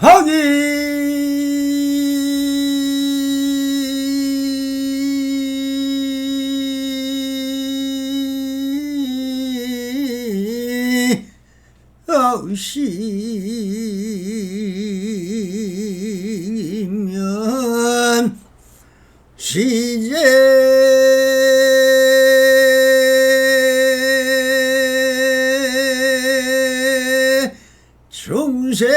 하기 없이면 시제 중생이요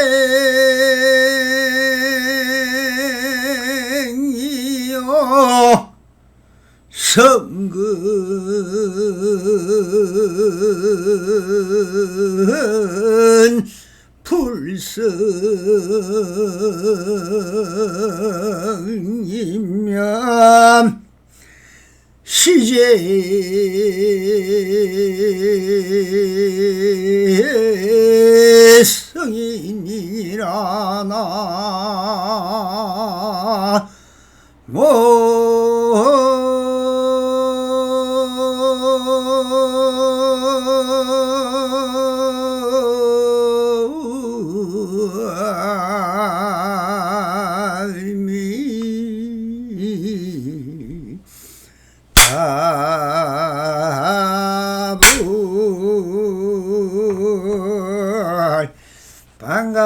성근 불성이면 시제 성인이라 나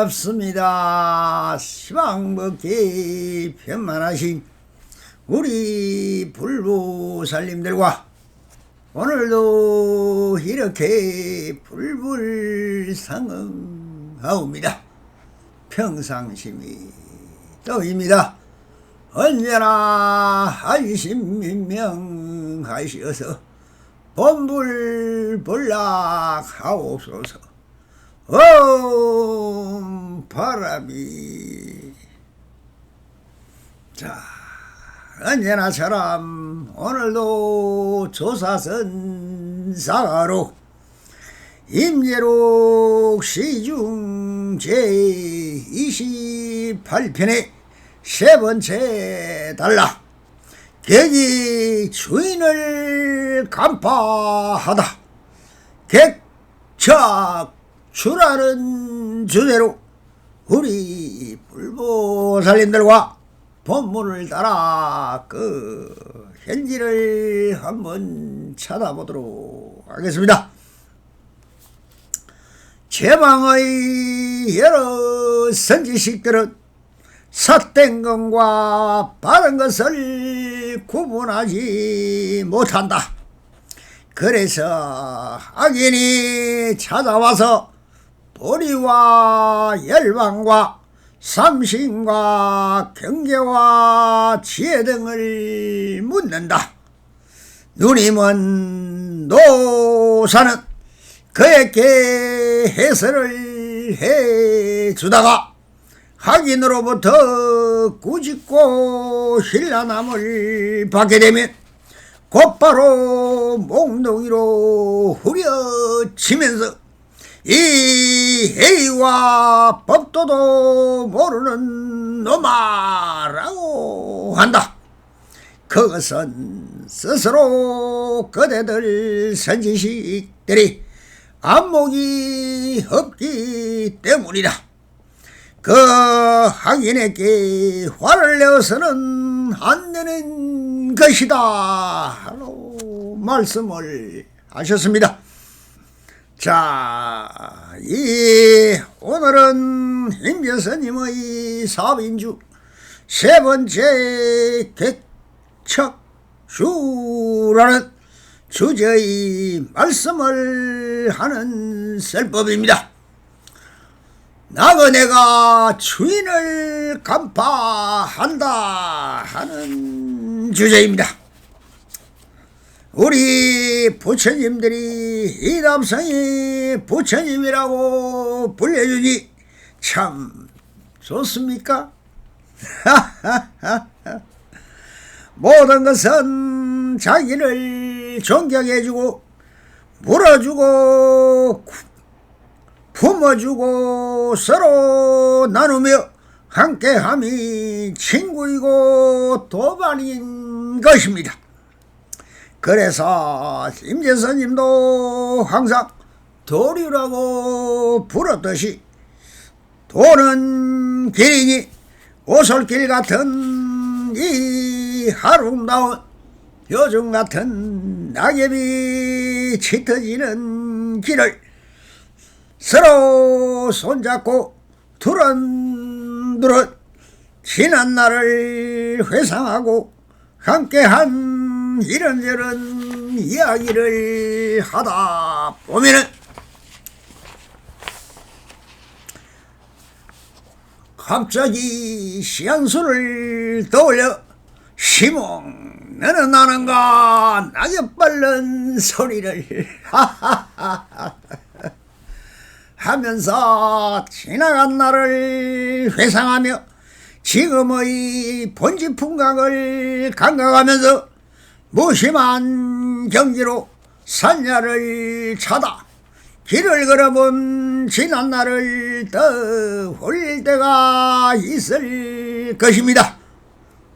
반갑습니다. 시방먹기 편만하신 우리 불보살님들과 오늘도 이렇게 불불상응하옵니다. 평상심이 떠입니다. 언제나 안심민명하시어서 본불본락하옵소서. 바람이 자 언제나처럼 오늘도 조사선사로 임예록 시중 제28편의 세 번째 달라 객이 주인을 간파하다 객착 주라는 주제로 우리 불보살님들과 본문을 따라 그 현지를 한번 찾아보도록 하겠습니다. 제방의 여러 선지식들은 삿된 것과 바른 것을 구분하지 못한다. 그래서 악인이 찾아와서 도리와 열방과 삼신과 경계와 지혜 등을 묻는다. 누님은 노사는 그에게 해설을 해주다가 악인으로부터 꾸짖고 신라남을 받게 되면 곧바로 몽둥이로 후려치면서 이 해와 법도도 모르는 놈아라고 한다. 그것은 스스로 그대들 선지식들이 안목이 없기 때문이다. 그 악인에게 화를 내어서는 안 되는 것이다 하고 말씀을 하셨습니다. 자, 오늘은 임재스님의 사빈주 세 번째 객척주라는 주제의 말씀을 하는 설법입니다. 나그네가 주인을 간파한다 하는 주제입니다. 우리 부처님들이 이담성이 부처님이라고 불려주니 참 좋습니까? 모든 것은 자기를 존경해주고 물어주고 품어주고 서로 나누며 함께함이 친구이고 도반인 것입니다. 그래서 임재스님도 항상 도류라고 불었듯이 도는 길이니 오솔길 같은 이 아름다운 요즘 같은 낙엽이 짙어지는 길을 서로 손잡고 두런두런 지난 날을 회상하고 함께한 이런저런 이야기를 하다 보면은 갑자기 시한수를 떠올려 시몽 너는 나는가 낙엽 밟는 소리를 하면서 지나간 날을 회상하며 지금의 본지 풍광을 감각하면서 무심한 경지로 산야를 찾아 길을 걸어본 지난 날을 떠올릴 때가 있을 것입니다.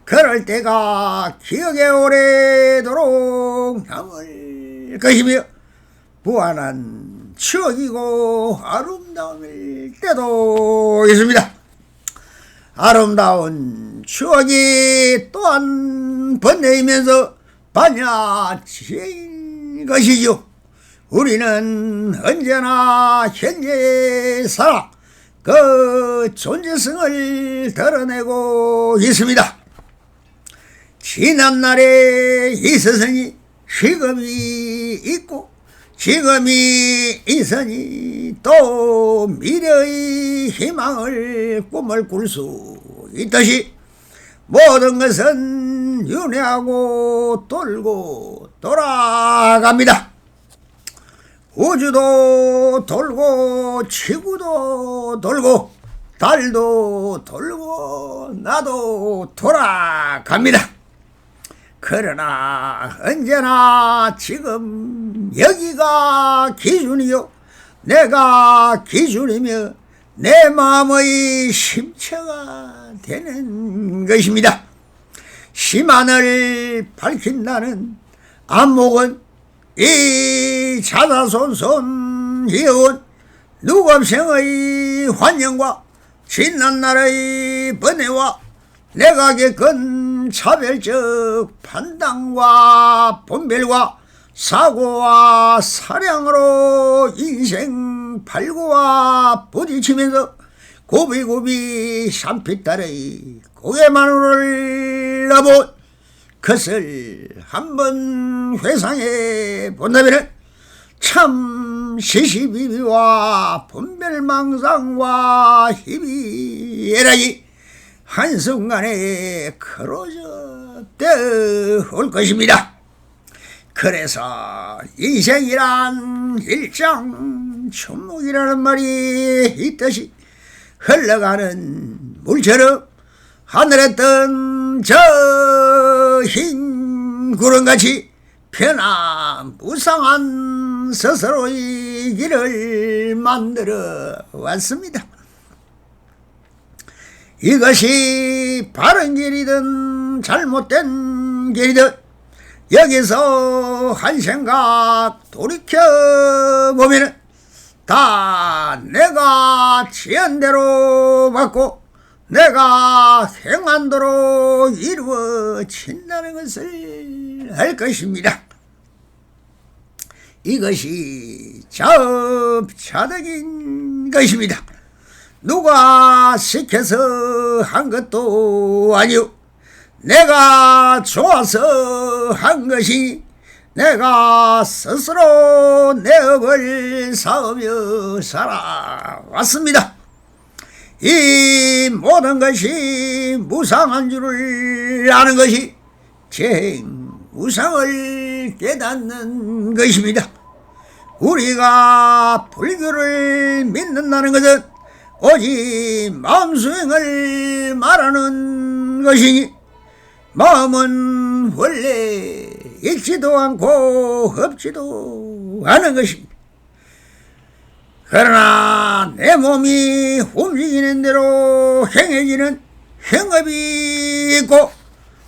그럴 때가 기억에 오래도록 남을 것이며 무한한 추억이고 아름다울 때도 있습니다. 아름다운 추억이 또한 번뇌이면서 반야지인 것이죠. 우리는 언제나 현재에 살아 그 존재성을 드러내고 있습니다. 지난날에 있었으니 지금이 있고 지금이 있으니 또 미래의 희망을 꿈을 꿀 수 있듯이 모든 것은 윤회하고 돌고 돌아갑니다. 우주도 돌고 지구도 돌고 달도 돌고 나도 돌아갑니다. 그러나 언제나 지금 여기가 기준이요 내가 기준이며 내 마음의 심체가 되는 것입니다. 심한을 밝힌다는 안목은 이 자자손손 이어온 누검생의 환영과 지난날의 번뇌와 내가 겪은 차별적 판단과 분별과 사고와 사량으로 인생 발고와 부딪히면서 고비고비 산빛달의 고개마루를 넘어 그것을 한번 회상해 본다면 참 시시비비와 분별망상과 희비애락이 한순간에 크로져 떠올 것입니다. 그래서 인생이란 일장춘목이라는 말이 있듯이 흘러가는 물처럼 하늘에 뜬 저 흰 구름같이 변화무쌍한 스스로의 길을 만들어 왔습니다. 이것이 바른 길이든 잘못된 길이든 여기서 한 생각 돌이켜보면 다 내가 지은 대로 받고 내가 행한 대로 이루어진다는 것을 알 것입니다. 이것이 자업자득인 것입니다. 누가 시켜서 한 것도 아니오. 내가 좋아서 한 것이 내가 스스로 내 업을 쌓으며 살아왔습니다. 이 모든 것이 무상한 줄을 아는 것이 무상을 깨닫는 것입니다. 우리가 불교를 믿는다는 것은 오직 마음수행을 말하는 것이니 마음은 원래 있지도 않고 없지도 않은 것입니다. 그러나 내 몸이 움직이는 대로 행해지는 행업이 있고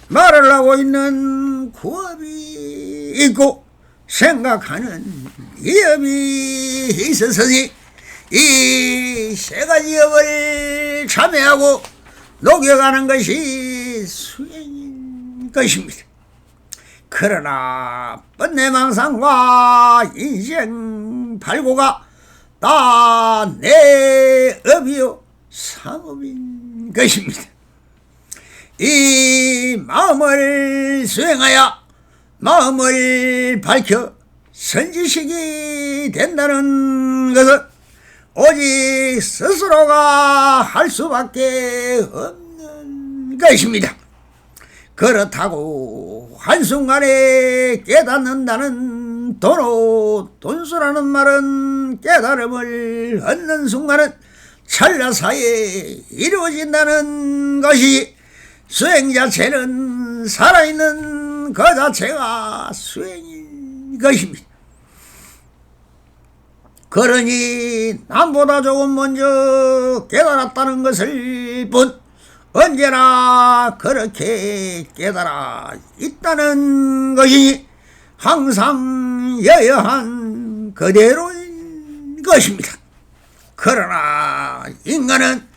말을 하고 있는 구업이 있고 생각하는 이업이 있었으니 이 세 가지 업을 참여하고 녹여가는 것이 수행인 것입니다. 그러나 번뇌망상과 인생 발고가 다 내 업이요 상업인 것입니다. 이 마음을 수행하여 마음을 밝혀 선지식이 된다는 것은 오직 스스로가 할 수밖에 없는 것입니다. 그렇다고 한순간에 깨닫는다는 돈수라는 말은 깨달음을 얻는 순간은 찰나사이에 이루어진다는 것이 수행 자체는 살아있는 그 자체가 수행인 것입니다. 그러니 남보다 조금 먼저 깨달았다는 것을 뿐 언제나 그렇게 깨달아 있다는 것이니 항상 여여한 그대로인 것입니다. 그러나 인간은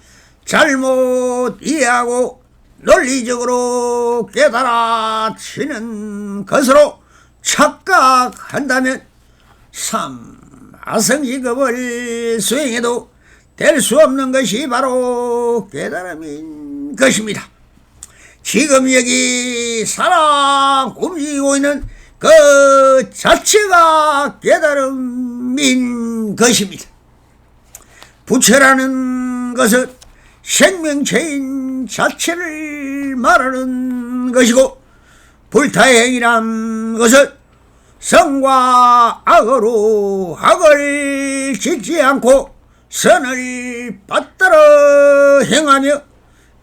잘못 이해하고 논리적으로 깨달아지는 것으로 착각한다면 아성직업을 수행해도 될 수 없는 것이 바로 깨달음인 것입니다. 지금 여기 살아 움직이고 있는 그 자체가 깨달음인 것입니다. 부처라는 것은 생명체인 자체를 말하는 것이고 불타행이란 것은 성과 악으로 악을 짓지 않고 선을 받들어 행하며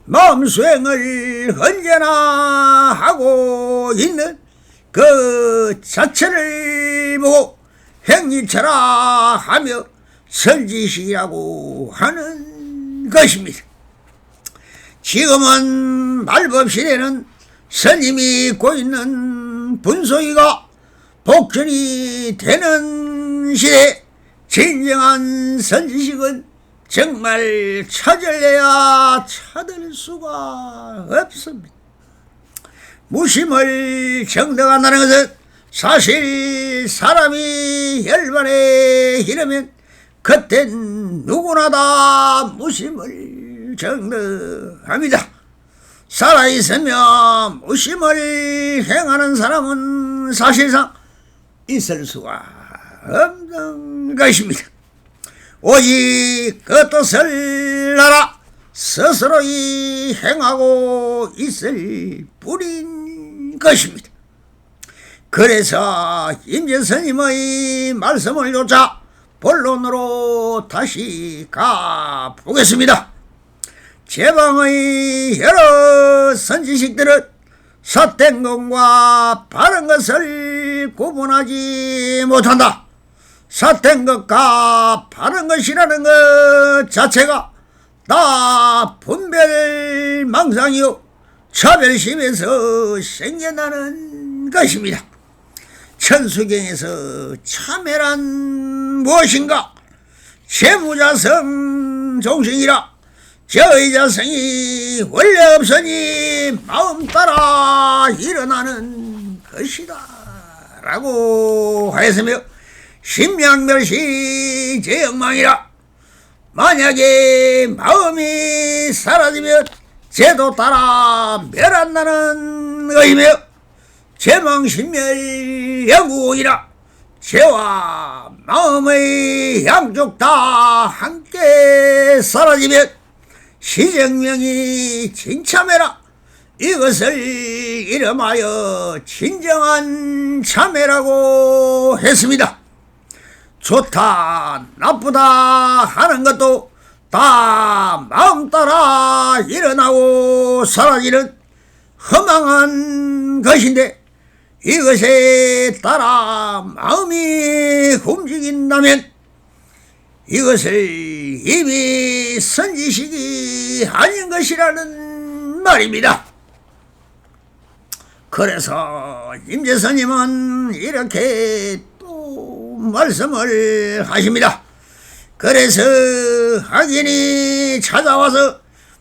마음수행을 언제나 하고 있는 그 자체를 보고 행위처라 하며 선지식이라고 하는 것입니다. 지금은 말법시대는 스님이 있고 있는 분소이가 복전이 되는 시대, 진정한 선지식은 정말 찾으려야 찾을 수가 없습니다. 무심을 정득한다는 것은 사실 사람이 열반에 이르면 그땐 누구나 다 무심을 정득합니다. 살아있으며 무심을 행하는 사람은 사실상 있을 수가 없는 것입니다. 오직 그 뜻을 알아 스스로 행하고 있을 뿐인 것입니다. 그래서 임재스님의 말씀을 쫓아 본론으로 다시 가보겠습니다. 제방의 여러 선지식들은 삿된 것과 바른 것을 구분하지 못한다. 삿된 것과 바른 것이라는 것 자체가 다 분별망상이요 차별심에서 생겨나는 것입니다. 천수경에서 참회란 무엇인가? 재무자성 종생이라 저의 자성이 원래 없으니 마음 따라 일어나는 것이다 라고 하였으며 심양멸시 제영망이라 만약에 마음이 사라지면 죄도 따라 멸한다는 것이며 제망신멸 영구이라 죄와 마음의 양쪽 다 함께 사라지면 시정명이 진참해라. 이것을 이름하여 진정한 참회라고 했습니다. 좋다 나쁘다 하는 것도 다 마음 따라 일어나고 사라지는 허망한 것인데 이것에 따라 마음이 움직인다면 이것을 이미 선지식이 아닌 것이라는 말입니다. 그래서 임재스님은 이렇게 또 말씀을 하십니다. 그래서 악인이 찾아와서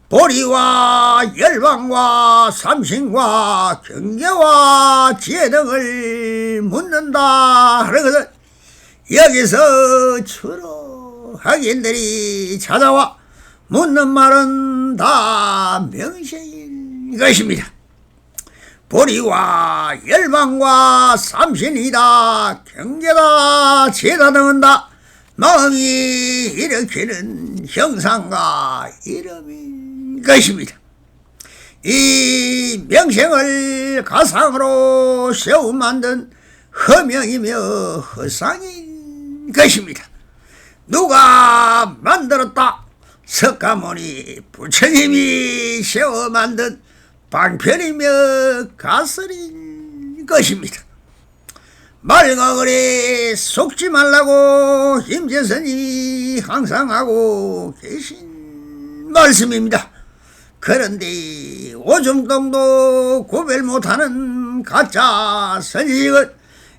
보리와 열방과 삼신과 경계와 지혜 등을 묻는다 하거든. 여기서 주로 악인들이 찾아와 묻는 말은 다 명세인 것입니다. 보리와 열방과 삼신이다, 경계다, 지혜다 등은 다 마음이 일으키는 형상과 이름인 것입니다. 이 명생을 가상으로 세워 만든 허명이며 허상인 것입니다. 누가 만들었다? 석가모니 부처님이 세워 만든 방편이며 가설인 것입니다. 말거그리 속지 말라고 임재선이 항상 하고 계신 말씀입니다. 그런데 오줌동도 구별 못하는 가짜 선지식은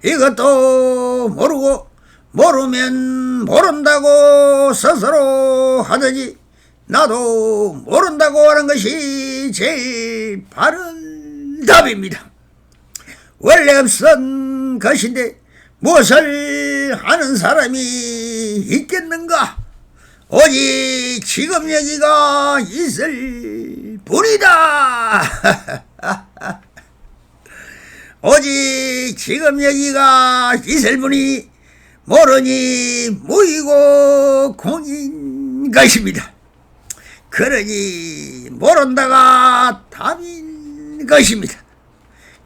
이것도 모르고 모르면 모른다고 스스로 하더니 나도 모른다고 하는 것이 제일 바른 답입니다. 원래 없던 것인데 무엇을 하는 사람이 있겠는가? 오직 지금 여기가 있을 뿐이다. 오직 지금 여기가 있을 뿐이 모르니 무이고 공인 것입니다. 그러니 모른다가 답인 것입니다.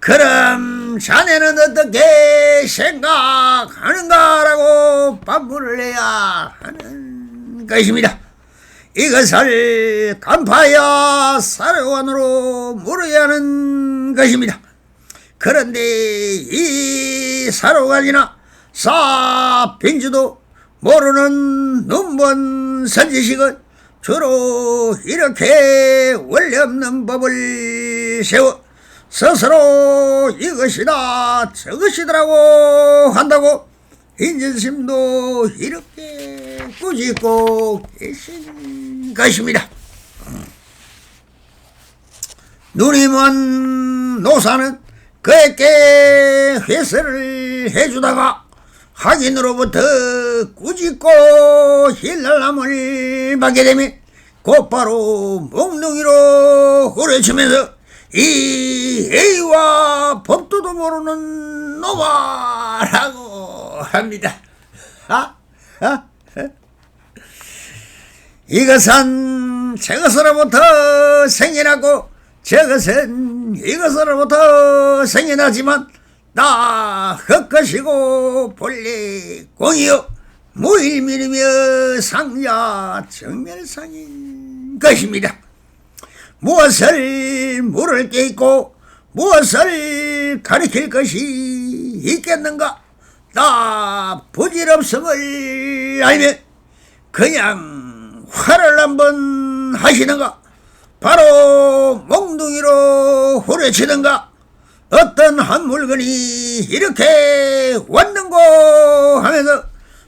그럼 자네는 어떻게 생각하는가라고 반문을 해야 하는 것입니다. 이것을 간파하여 사료관으로 물어야 하는 것입니다. 그런데 이 사료관이나 사빈주도 모르는 눈먼 선지식은 주로 이렇게 원래 없는 법을 세워 스스로 이것이다 저것이더라고 한다고 인정심도 이렇게 꾸짖고 계신 것입니다. 눈이 먼 노사는 그에게 회설을 해주다가 하인으로부터 꾸짖고 힐날람을 받게 되면 곧바로 몽둥이로 후려치면서 이 A와 법도도 모르는 놈아라고 합니다. 이것은 저것으로부터 생겨나고 저것은 이것으로부터 생겨나지만 다 헛것이고 본래 공이요 무일밀이며 상자 정멸상인 것입니다. 무엇을 물을 게 있고 무엇을 가리킬 것이 있겠는가? 다 부질없음을 알면 그냥 화를 한번 하시는가? 바로 몽둥이로 후려치든가 어떤 한 물건이 이렇게 왔는고 하면서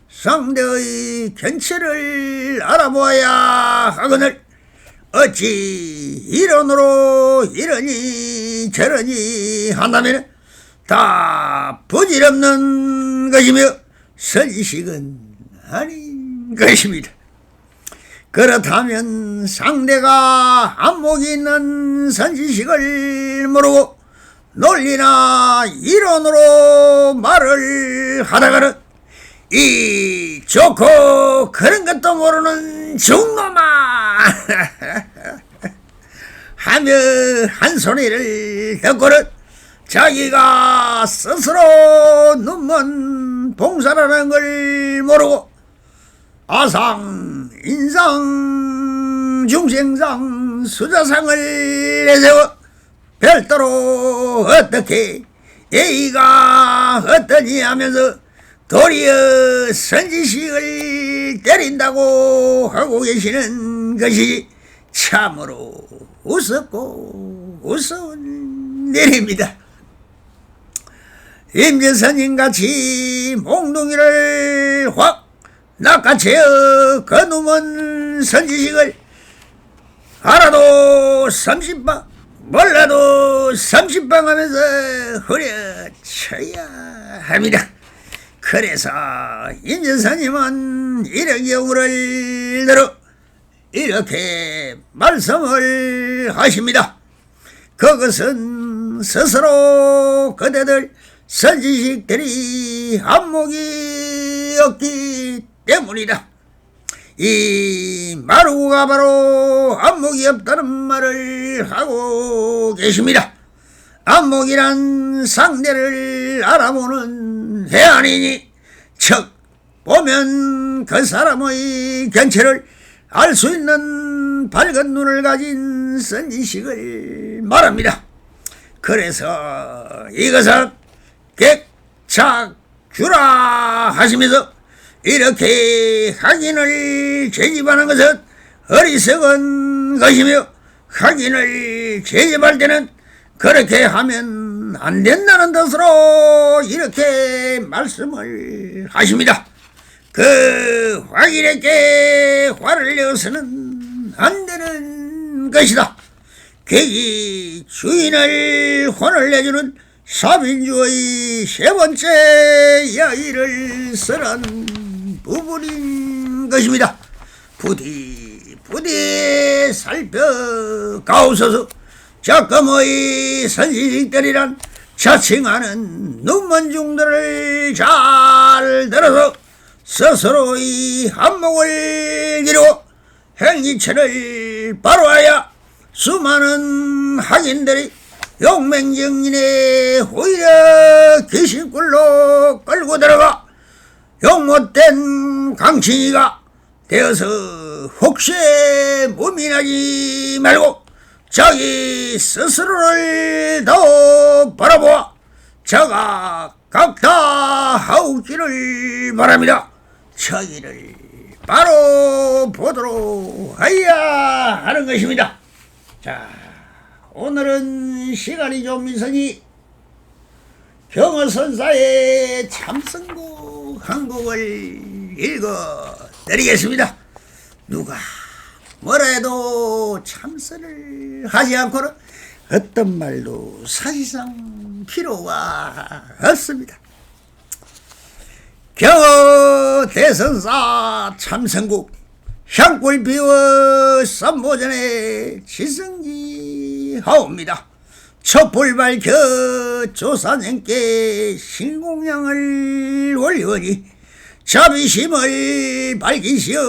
상대의 견체를 알아보아야 하거늘 어찌 이론으로 이러니 저러니 한다면 다 부질없는 것이며 선지식은 아닌 것입니다. 그렇다면 상대가 안목이 있는 선지식을 모르고 논리나 이론으로 말을 하다가는 이 좋고 그런 것도 모르는 중놈아 하며 한 소리를 듣고는 자기가 스스로 눈먼 봉사라는 걸 모르고 아상, 인상, 중생상, 수자상을 내세워 별도로 어떻게 예의가 어떠니 하면서 도리어 선지식을 때린다고 하고 계시는 것이 참으로 우습고 우스운 일입니다. 임재선님같이 몽둥이를 확 낚아채어 거두면 선지식을 알아도 30방 몰라도 30방 하면서 후려쳐야 합니다. 그래서 인제스님은 이런 경우를 들어 이렇게 말씀을 하십니다. 그것은 스스로 그대들 선지식들이 안목이 없기 때문이다. 이 마루가 바로 안목이 없다는 말을 하고 계십니다. 안목이란 상대를 알아보는 해안이니 즉 보면 그 사람의 견체를 알 수 있는 밝은 눈을 가진 선지식을 말합니다. 그래서 이것은 객착주라 하시면서 이렇게 확인을 제집하는 것은 어리석은 것이며 확인을 제집할 때는 그렇게 하면 안 된다는 뜻으로 이렇게 말씀을 하십니다. 그 확인에게 화를 내어서는 안 되는 것이다. 객이 주인을 혼을 내주는 사빈주의 세 번째 이야기를 쓰는 부분인 것입니다. 부디 살펴가옵소서. 적금의 선지식들이란 자칭하는 눈먼중들을 잘 들어서 스스로의 한목을 기르고 행위처를 바로하여 수많은 학인들이 용맹정인의 오히려 귀신굴로 끌고 들어가 용못된 강친이가 되어서 혹시 무민하지 말고 자기 스스로를 더 바라보아 자가 각다하옵기를 바랍니다. 자기를 바로 보도록 하여야 하는 것입니다. 자, 오늘은 시간이 좀 있으니 경어선사의 참선곡 한 곡을 읽어드리겠습니다. 누가 뭐라 해도 참선을 하지 않고는 어떤 말도 사실상 필요가 없습니다. 경어 대선사 참선곡 향골 피워 썸모전에 지성지 하옵니다. 촛불 밝혀 조사님께 신공양을 올리오니 자비심을 밝히시어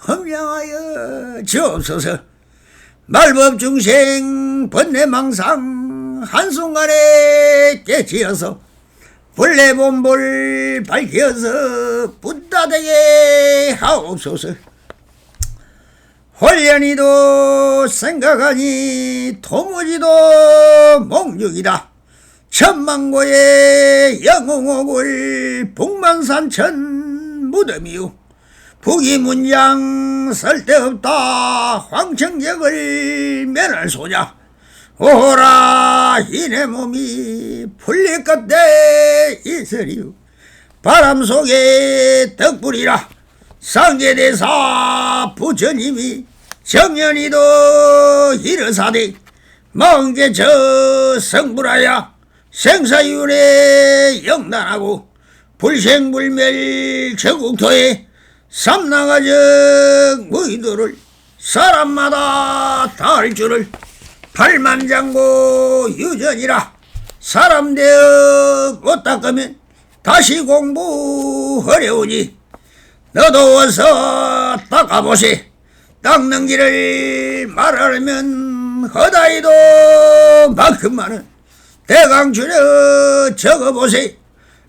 험량하여 주옵소서. 말법중생 번뇌망상 한순간에 깨치어서 본래본볼 밝혀서 붓다되게 하옵소서. 홀연히도 생각하니 도무지도 목육이다. 천만고의 영웅옥을 북만산천 무덤이요 부기문장 쓸데없다 황청객을 면할 소냐. 오라 이내 몸이 풀릴 것대 있으리요 바람 속에 떡불이라. 상계대사 부처님이 정연히도 이르사대 마흔개처 성불하야 생사윤회 영단하고 불생불멸 저국토에 삼나가적 무의도를 사람마다 다 할 줄을 발만장고 유전이라. 사람 되어 못 닦으면 다시 공부하려오니 너도 어서 닦아보시. 닦는 길을 말하려면 허다이도 만큼 많은 대강줄여 적어보시.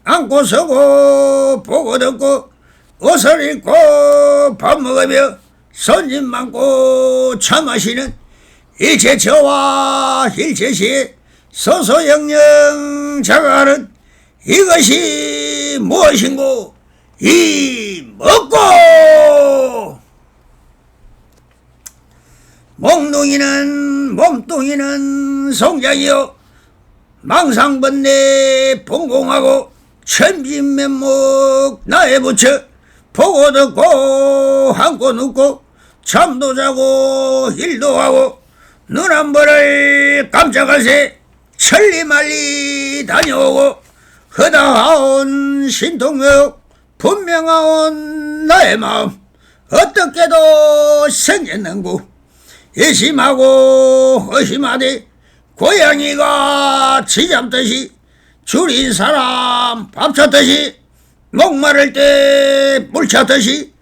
앉고 서고 보고 듣고 옷을 입고 밥 먹으며 손짓 많고 차 마시는 일체처와 일체시에 소소영영 자가하는 이것이 무엇인고 이 먹고 몽둥이는 몸뚱이는 송장이요 망상번뇌 봉공하고 천진면목 나에 붙여 보고 듣고 한고 눕고 잠도 자고 일도 하고 눈 한 번을 깜짝할 새 천리말리 다녀오고 허다하온 신통력 분명하온 나의 마음 어떻게도 생겼는고 의심하고 의심하되 고양이가 쥐잡듯이 줄인 사람 밥 찾듯이 목마를 때 물 찾듯이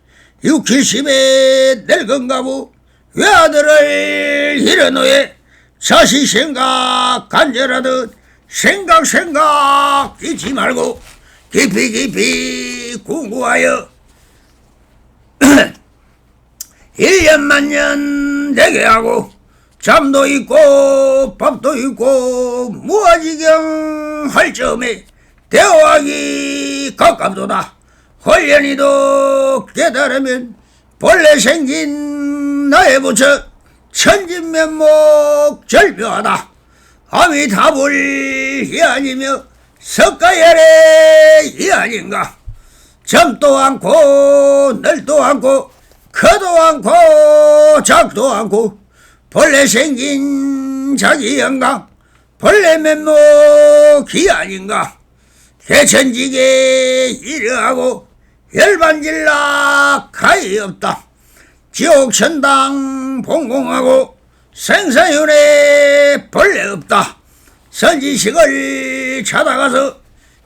60~70에 늙은 가부 외아들을 잃어놓에 자식 생각 간절하듯 생각 잊지 말고 깊이 궁구하여 1년 만년 되게 하고 잠도 있고 밥도 있고 무아지경 할 점에 대화하기 가깝도다. 홀연히도 깨달으면 본래 생긴 나의 부처 천진면목 절묘하다. 아미타불 이 아니며 석가열의 이 아닌가. 점도 않고 널도 않고 커도 않고 작도 않고 본래 생긴 자기 영광 본래 면목이 아닌가. 개천지게 이르하고 열반질락 가히 없다. 지옥천당 봉공하고 생사윤회 본래 없다. 선지식을 찾아가서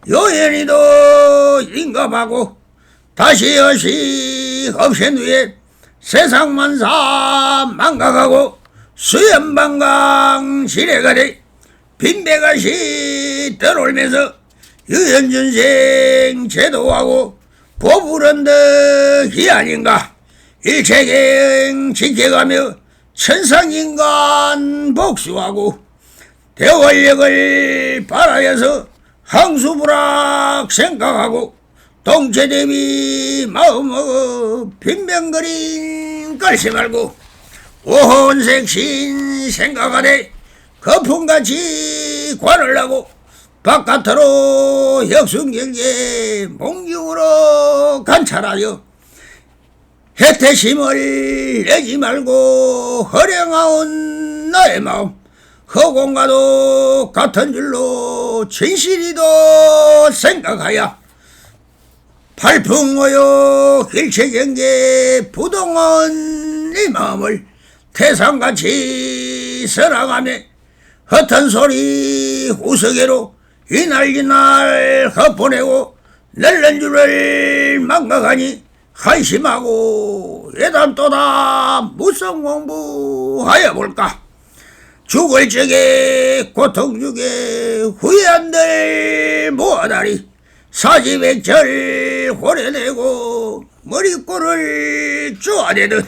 요연히도 인갑하고 다시 여시 없앤 후에 세상만사 망각하고 수연방강 지뢰가리 빈배가시 떠올면서 유연준생 제도하고 보부런덕이 아닌가. 일체경 지켜가며 천상인간 복수하고 대원력을 발하여서 항수불락 생각하고 동체대비 마음먹어 빈병거린 걸시 말고 오혼색신 생각하되 거품같이 관을 하고 바깥으로 역순경계 몽중으로 관찰하여 혜태심을 내지 말고 허령하온 나의 마음 허공과도 같은 줄로 진실이도 생각하여 발풍어요 길체경계 부동한 이 마음을 태산같이 선항하며 헛한 소리 후석에로 이날 헛보내고 널른 줄을 망각하니 한심하고 예단또다 무성 공부하여 볼까. 죽을 적에 고통 중에 후회한들 모아다리 사지백절 호래내고 머리꼬를 쪼아대듯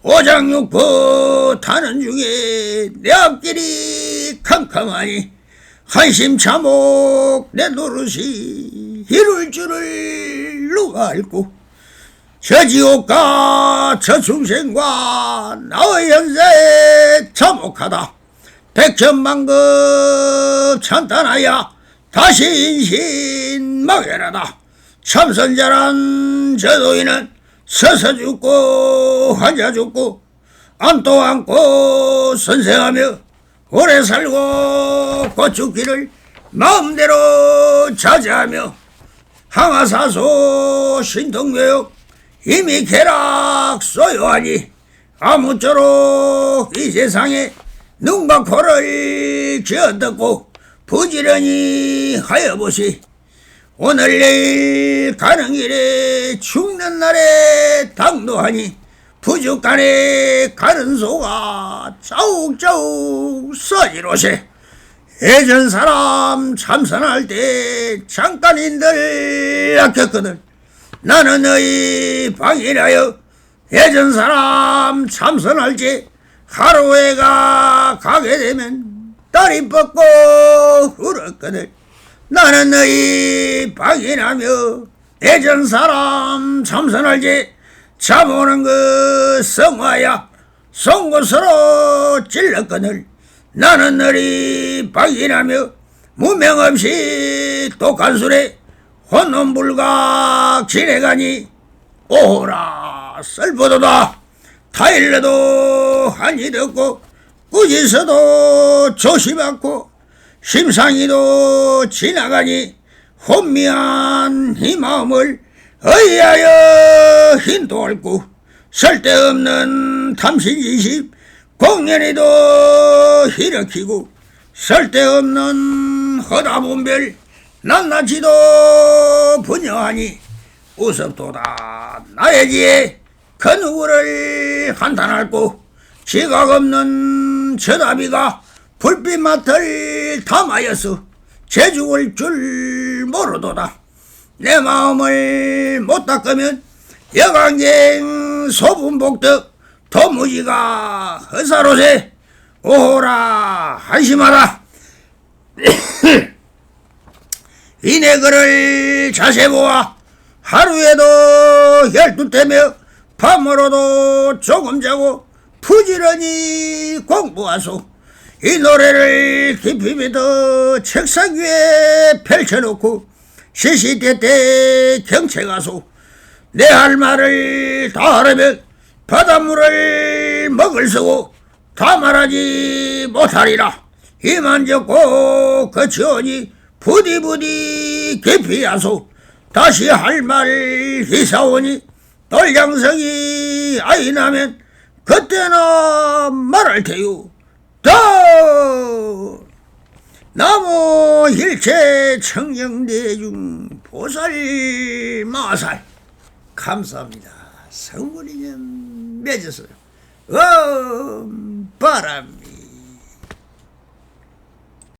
오장육부 타는 중에 내 앞길이 캄캄하니 한심참혹 내 노릇이 이룰 줄을 누가 알고 저 지옥과 저 중생과 나의 현세에 참혹하다. 백천만급 찬탄하여 다시 인신 막연하다. 참선자란 저 도인은 서서 죽고 환자 죽고 안도 안고 선생하며 오래 살고 곧 죽기를 마음대로 자제하며 항아사소 신통교육 이미 개락 소요하니 아무쪼록 이 세상에 눈과 코를 쥐어뜯고 부지런히 하여보시. 오늘 내일 가는 길에 죽는 날에 당도하니 부죽간에 가는 소가 자욱자욱 써지로세. 예전 사람 참선할 때 잠깐인들 아꼈거든. 나는 너희 방이라여 예전 사람 참선할 때 하루에가 가게 되면 다리 뻗고 울었거든. 나는 너희 방이라며 예전 사람 참선할 때 잠 오는 그 성화야 송곳으로 찔렀거늘. 나는 너희 방이라며 무명 없이 독한 술에 혼돈불각 지내가니 오호라 썰보도다 타일러도 한이 듣고 꾸짖어도 조심하고 심상이도 지나가니 혼미한 이 마음을 의하여 hin도할고 쓸데없는 탐심이심 공연에도 일으키고 쓸데없는 허다분별 낱낱이도 분여하니 우습도다 나에게 그 누구를 한탄할고 지각 없는 저다비가 불빛맛을 담하여서 재죽을 줄 모르도다. 내 마음을 못 닦으면 여강갱 소분복덕 도무지가 허사로세 오호라 한심하다. 이내 그를 자세 보아 하루에도 12때며 밤으로도 조금 자고 부지런히 공부하소. 이 노래를 깊이 믿어 책상 위에 펼쳐놓고 시시때때 경채가소. 내 할 말을 다 하려면 바닷물을 먹을 쓰고 다 말하지 못하리라. 이만 적고 거치오니 부디부디 깊이 하소. 다시 할 말 희사오니 돌장성이 아이 나면 그때나 말할 테요. 더 나무 일체 청정대중 보살 마살 감사합니다. 성불이년 맺었어요. 바람이